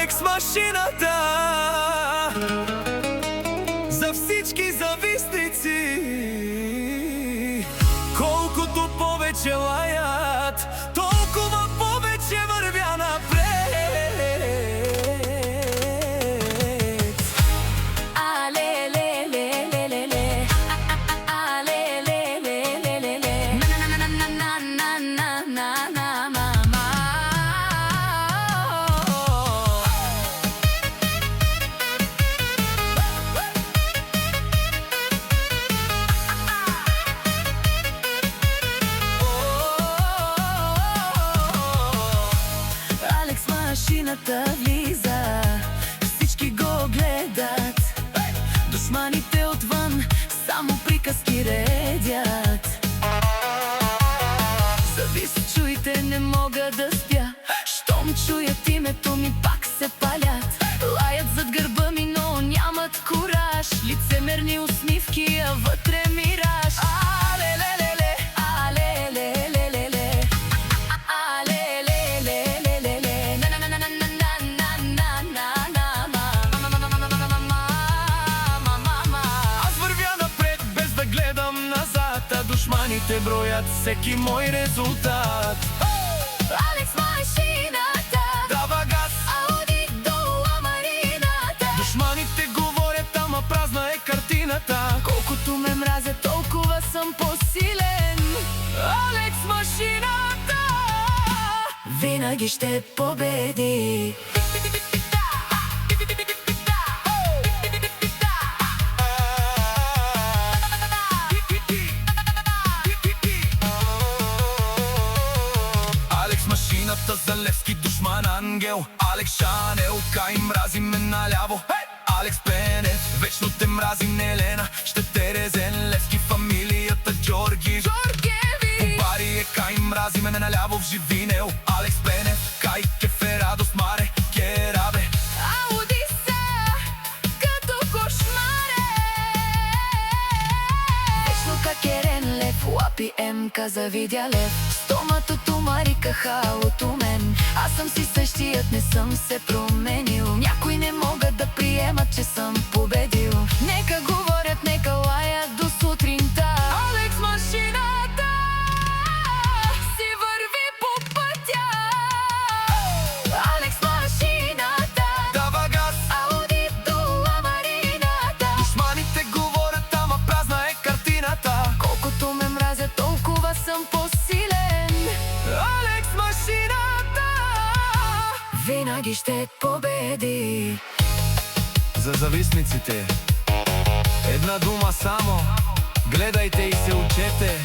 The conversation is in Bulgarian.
Алекс машината за всички завистници. Колкото повече лаят, толкова повече вървя напред. Машината влиза, всички го гледат. Душманите отвън само приказки редят. Зависи, чуйте, не мога да спя. Щом чуят името ми, пак се палят. Лаят зад гърба ми, но нямат кураж. Лицемерни усмивки, а вътре мираж. Душманите броят всеки мой резултат. Алекс машината дава газ, Ауди долу Марината. Душманите говорят, ама празна е картината. Колкото ме мразя, толкова съм по-силен. Алекс машината винаги ще победи. Машината за Левски, душман ангел. Алекс Шанел, кай мрази ме наляво. Алекс Пенев, вечно те мрази Елена. Ще те Резен Левски, фамилията Джорги. Джоргеви Бари е кай мрази ме наляво в Живинел. Алекс Пенев, кай кефе радост маре керабе. Ауди са като кошмаре. Вечно какерен лев, лапи емка завидя лев. Стоматото марикаха от мен. Аз съм си същият, не съм се променил. Някои не могат да приемат, че съм победил. Нека говорят, нека лаят до сутринта. Алекс машината си върви по пътя. Алекс машината дава газ, Ауди долу Марината. Душманите говорят, ама празна е картината. Колкото ме мразя, толкова съм по-силен. Алекс машината винаги ще победи. За завистниците една дума само: гледайте и се учете.